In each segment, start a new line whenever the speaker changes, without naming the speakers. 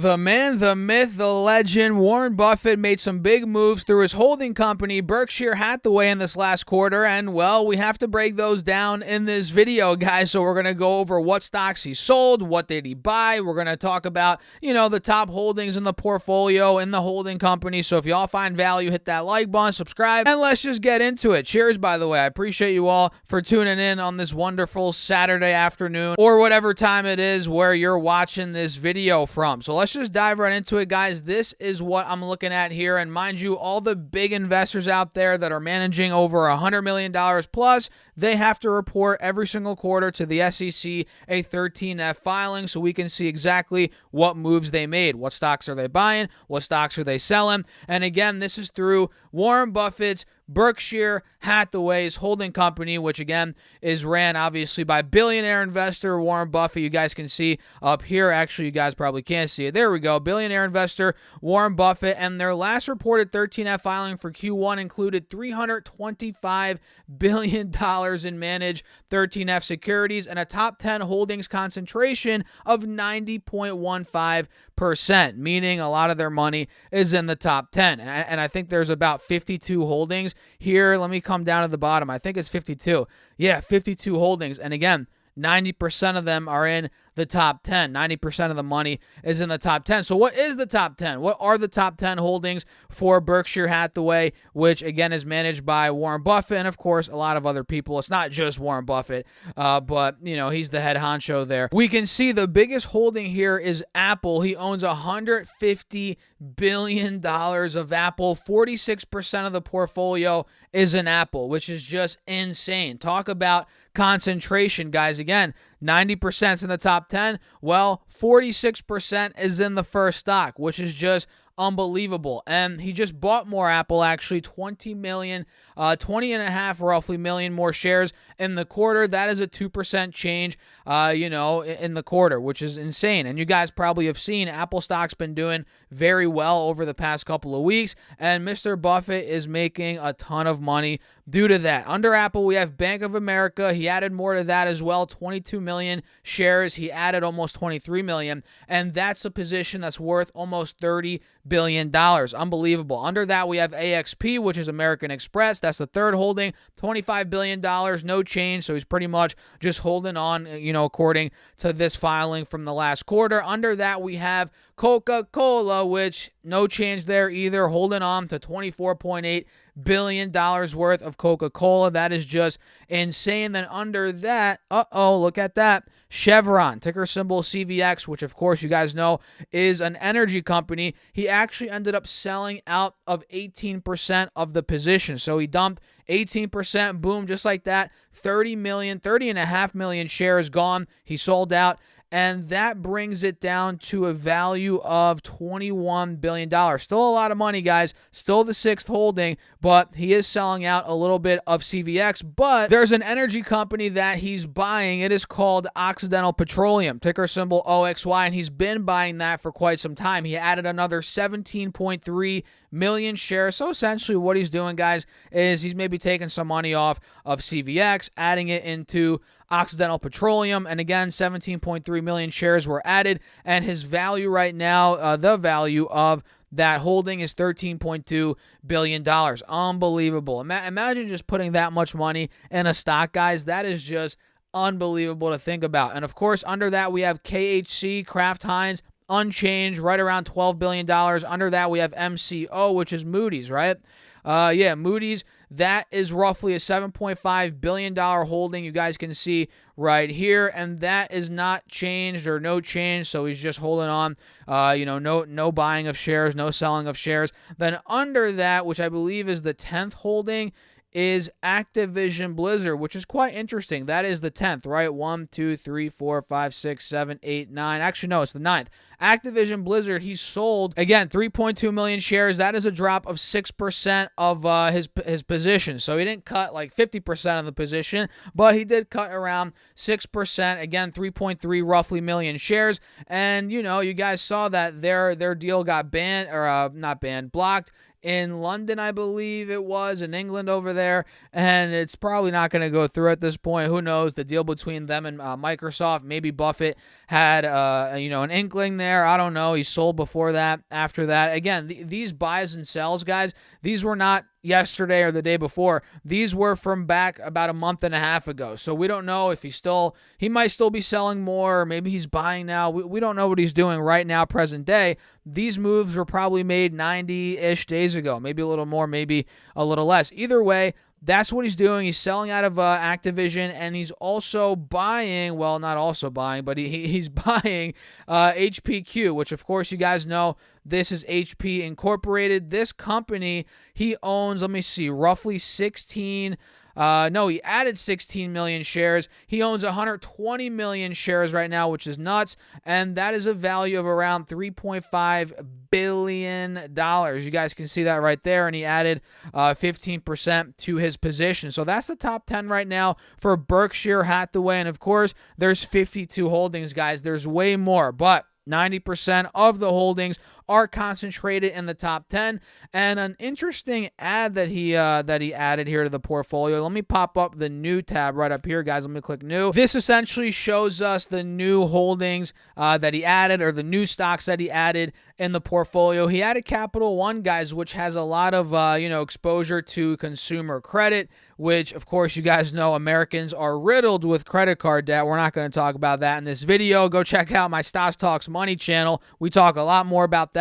The man, the myth, the legend, Warren Buffett made some big moves through his holding company, Berkshire Hathaway, in this last quarter, and, well, we have to break those down in this video, guys, so we're going to go over what stocks he sold, what did he buy, we're going to talk about, the top holdings in the portfolio in the holding company, so if y'all find value, hit that like button, subscribe, and let's just get into it. Cheers, by the way. I appreciate you all for tuning in on this wonderful Saturday afternoon, or whatever time it is where you're watching this video from. So let's just dive right into it, guys. This is what I'm looking at here, and mind you, all the big investors out there that are managing over $100 million plus, they have to report every single quarter to the SEC a 13F filing so we can see exactly what moves they made. What stocks are they buying? What stocks are they selling? And again, this is through Warren Buffett's Berkshire Hathaway's holding company, which again is ran obviously by billionaire investor Warren Buffett. You guys can see up here. Actually, you guys probably can't see it. There we go. Billionaire investor Warren Buffett. And their last reported 13F filing for Q1 included $325 billion in managed 13F securities and a top 10 holdings concentration of 90.15%, meaning a lot of their money is in the top 10. And I think there's about 52 holdings here. Let me come down to the bottom. I think it's 52. Yeah, 52 holdings. And again, 90% of them are in the top 10. 90% of the money is in the top 10. So what is the top 10? What are the top 10 holdings for Berkshire Hathaway, which again is managed by Warren Buffett and of course a lot of other people. It's not just Warren Buffett, but he's the head honcho there. We can see the biggest holding here is Apple. He owns $150 billion of Apple. 46% of the portfolio is in Apple, which is just insane. Talk about concentration, guys. Again, 90% is in the top 10. Well, 46% is in the first stock, which is just unbelievable. And he just bought more Apple, actually 20 and a half roughly million more shares in the quarter. That is a 2% change, in the quarter, which is insane. And you guys probably have seen Apple stock's been doing very well over the past couple of weeks, and Mr. Buffett is making a ton of money due to that. Under Apple, we have Bank of America. He added more to that as well, 22 million shares. He added almost 23 million, and that's a position that's worth almost $30 billion. Unbelievable. Under that, we have AXP, which is American Express. That's the third holding, $25 billion, no change. So he's pretty much just holding on, according to this filing from the last quarter. Under that, we have Coca-Cola, which no change there either, holding on to $24.8 billion worth of Coca-Cola. That is just insane. Then under that, look at that, Chevron, ticker symbol CVX, which of course you guys know is an energy company. He actually ended up selling out of 18% of the position. So he dumped 18%, boom, just like that, 30.5 million shares gone. He sold out. And that brings it down to a value of $21 billion. Still a lot of money, guys. Still the sixth holding, but he is selling out a little bit of CVX. But there's an energy company that he's buying. It is called Occidental Petroleum, ticker symbol OXY, and he's been buying that for quite some time. He added another 17.3 million shares. So essentially what he's doing, guys, is he's maybe taking some money off of CVX, adding it into Occidental Petroleum, and again, 17.3 million shares were added, and his value right now, the value of that holding is $13.2 billion. Unbelievable. Imagine just putting that much money in a stock, guys. That is just unbelievable to think about. And of course, under that, we have KHC, Kraft Heinz, unchanged, right around $12 billion. Under that, we have MCO, which is Moody's, right? Moody's, that is roughly a $7.5 billion holding. You guys can see right here, and that is not changed or no change, so he's just holding on, no buying of shares, no selling of shares. Then under that, which I believe is the 10th holding, is Activision Blizzard, which is quite interesting. That is the 10th, right? 1, 2, 3, 4, 5, 6, 7, 8, 9. Actually, no, it's the 9th. Activision Blizzard, he sold, again, 3.2 million shares. That is a drop of 6% of his position. So he didn't cut like 50% of the position, but he did cut around 6%. Again, 3.3 roughly million shares. And, you guys saw that their deal got banned, or not banned, blocked in London, I believe it was, in England over there, and it's probably not going to go through at this point. Who knows? The deal between them and Microsoft, maybe Buffett had an inkling there. I don't know. He sold before that, after that. Again, these buys and sells, guys, these were not yesterday or the day before. These were from back about a month and a half ago. So we don't know if he might still be selling more, or maybe he's buying now. We don't know what he's doing right now, present day. These moves were probably made 90-ish days ago, maybe a little more, maybe a little less. Either way, that's what he's doing. He's selling out of Activision, and he's also buying, well, not also buying, but he's buying HPQ, which, of course, you guys know this is HP Incorporated. This company, he owns, let me see, roughly 16 he added 16 million shares. He owns 120 million shares right now, which is nuts, and that is a value of around $3.5 billion. You guys can see that right there, and he added 15% to his position. So that's the top 10 right now for Berkshire Hathaway, and of course, there's 52 holdings, guys. There's way more, but 90% of the holdings are concentrated in the top 10. And an interesting ad that he added here to the portfolio. Let me pop up the new tab right up here, guys. Let me click new. This essentially shows us the new holdings that he added, or the new stocks that he added in the portfolio. He added Capital One, guys, which has a lot of exposure to consumer credit, which, of course, you guys know Americans are riddled with credit card debt. We're not going to talk about that in this video. Go check out my Stas Talks Money channel. We talk a lot more about that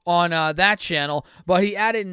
on that channel. But he added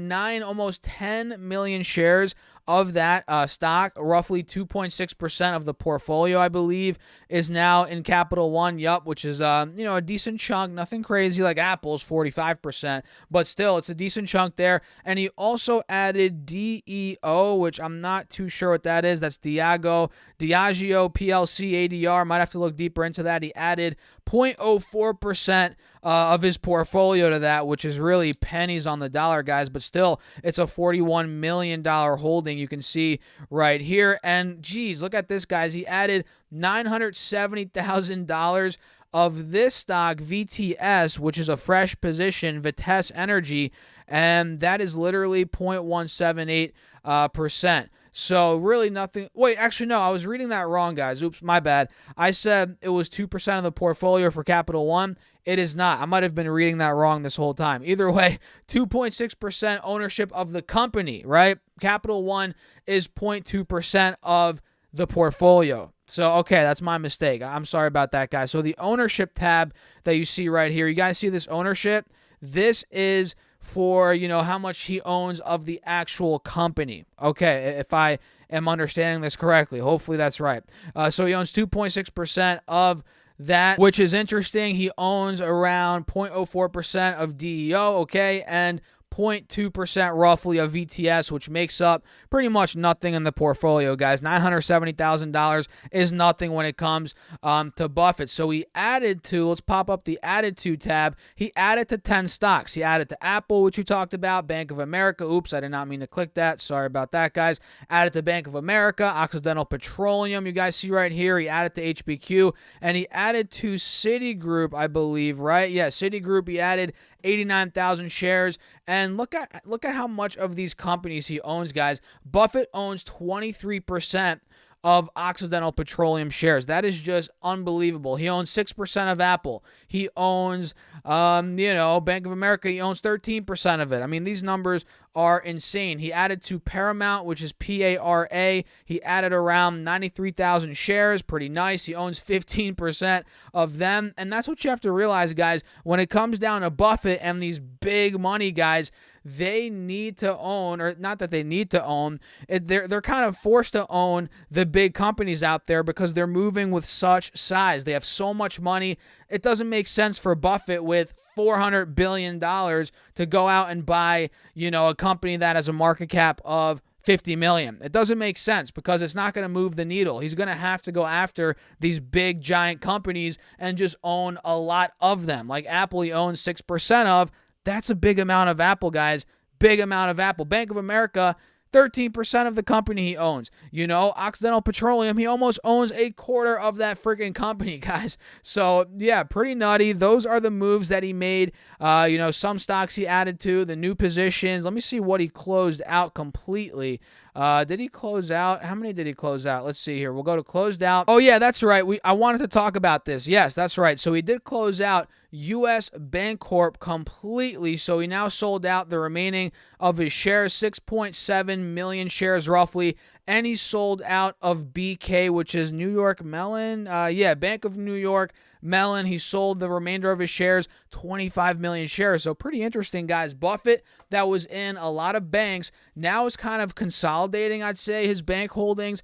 almost 10 million shares of that stock. Roughly 2.6% of the portfolio, I believe, is now in Capital One. Yup, which is a decent chunk. Nothing crazy like Apple's 45%, but still, it's a decent chunk there. And he also added DEO, which I'm not too sure what that is. That's Diageo PLC ADR. Might have to look deeper into that. He added 0.04% of his portfolio to that, which is really pennies on the dollar, guys, but still, it's a $41 million holding you can see right here. And geez, look at this, guys. He added $970,000 of this stock, VTS, which is a fresh position, Vitesse Energy, and that is literally 0.178%. So really nothing. Wait, actually, no, I was reading that wrong, guys. Oops, my bad. I said it was 2% of the portfolio for Capital One. It is not. I might have been reading that wrong this whole time. Either way, 2.6% ownership of the company, right? Capital One is 0.2% of the portfolio. So, okay, that's my mistake. I'm sorry about that, guys. So the ownership tab that you see right here, you guys see this ownership? This is for, how much he owns of the actual company. Okay, if I am understanding this correctly. Hopefully that's right. So he owns 2.6% of that, which is interesting. He owns around 0.04% of DEO, okay, and 0.2% roughly of VTS, which makes up pretty much nothing in the portfolio, guys. $970,000 is nothing when it comes to Buffett. So he added to, let's pop up the added to tab. He added to 10 stocks. He added to Apple, which we talked about, Bank of America. Oops, I did not mean to click that. Sorry about that, guys. Added to Bank of America, Occidental Petroleum. You guys see right here, he added to HBQ, and he added to Citigroup, I believe, right? Yeah, Citigroup, he added 89,000 shares. And look at how much of these companies he owns, guys. Buffett owns 23% of Occidental Petroleum shares. That is just unbelievable. He owns 6% of Apple. He owns, Bank of America. He owns 13% of it. I mean, these numbers are insane. He added to Paramount, which is PARA. He added around 93,000 shares. Pretty nice. He owns 15% of them. And that's what you have to realize, guys. When it comes down to Buffett and these big money guys, they need to own, or not that they need to own, they're kind of forced to own the big companies out there because they're moving with such size. They have so much money. It doesn't make sense for Buffett with $400 billion to go out and buy, a company that has a market cap of 50 million. It doesn't make sense because it's not going to move the needle. He's going to have to go after these big giant companies and just own a lot of them. Like Apple, he owns 6% of. That's a big amount of Apple, guys. Big amount of Apple. Bank of America, 13% of the company he owns. Occidental Petroleum, he almost owns a quarter of that freaking company, guys. So, yeah, pretty nutty. Those are the moves that he made. Some stocks he added to, the new positions. Let me see what he closed out completely. Did he close out? How many did he close out? Let's see here. We'll go to closed out. Oh, yeah, that's right. I wanted to talk about this. Yes, that's right. So he did close out U.S. Bancorp completely. So he now sold out the remaining of his shares, 6.7 million shares roughly. And he sold out of BK, which is New York Mellon. Bank of New York Mellon. He sold the remainder of his shares, 25 million shares. So pretty interesting, guys. Buffett, that was in a lot of banks, now is kind of consolidating, I'd say, his bank holdings.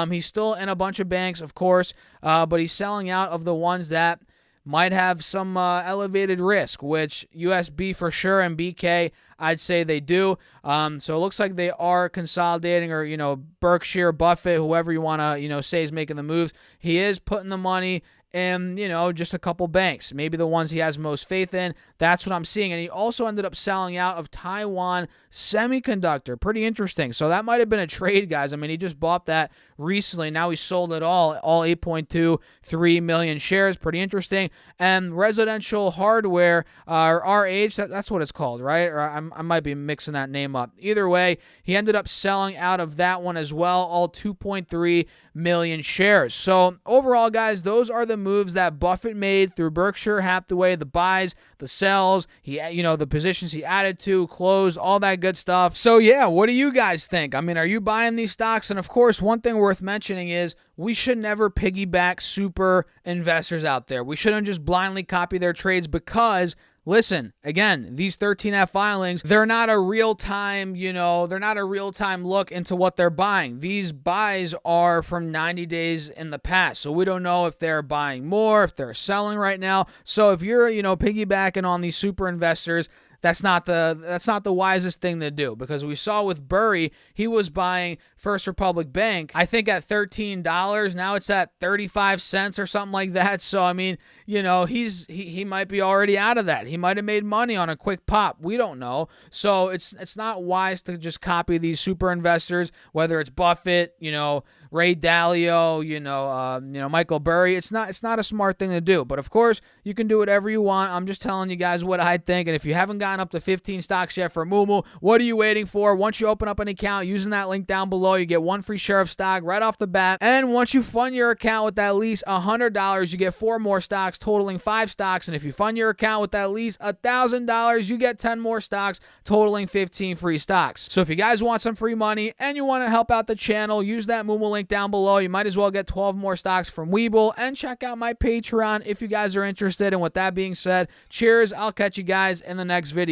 He's still in a bunch of banks, of course, but he's selling out of the ones that might have some elevated risk, which USB for sure and BK, I'd say they do. So it looks like they are consolidating, or, Berkshire, Buffett, whoever you want to, say is making the moves. He is putting the money in, just a couple banks, maybe the ones he has most faith in. That's what I'm seeing. And he also ended up selling out of Taiwan Semiconductor. Pretty interesting. So that might have been a trade, guys. I mean, he just bought that recently. Now he sold it all 8.23 million shares. Pretty interesting. And residential hardware, or RH, that's what it's called, right? Or I might be mixing that name up. Either way, he ended up selling out of that one as well, all 2.3 million shares. So overall, guys, those are the moves that Buffett made through Berkshire Hathaway, the buys, the sells, the positions he added to, closed, all that good stuff. So yeah, what do you guys think? I mean, are you buying these stocks? And of course, one thing worth mentioning is we should never piggyback super investors out there. We shouldn't just blindly copy their trades because, listen, again, these 13F filings, they're not a real-time, they're not a real-time look into what they're buying. These buys are from 90 days in the past, so we don't know if they're buying more, if they're selling right now. So if you're, piggybacking on these super investors, that's not the wisest thing to do, because we saw with Burry, he was buying First Republic Bank, I think at $13. Now it's at 35 cents or something like that. So I mean, he might be already out of that. He might have made money on a quick pop. We don't know. So it's not wise to just copy these super investors, whether it's Buffett, Ray Dalio, Michael Burry. It's not a smart thing to do. But of course, you can do whatever you want. I'm just telling you guys what I think. And if you haven't gotten up to 15 stocks yet for Moomoo, what are you waiting for? Once you open up an account using that link down below, you get one free share of stock right off the bat. And once you fund your account with at least $100, you get 4 more stocks, totaling 5 stocks. And if you fund your account with at least $1,000, you get 10 more stocks, totaling 15 free stocks. So if you guys want some free money and you want to help out the channel, use that Moomoo link down below. You might as well get 12 more stocks from Webull, and check out my Patreon if you guys are interested. And with that being said, cheers. I'll catch you guys in the next video.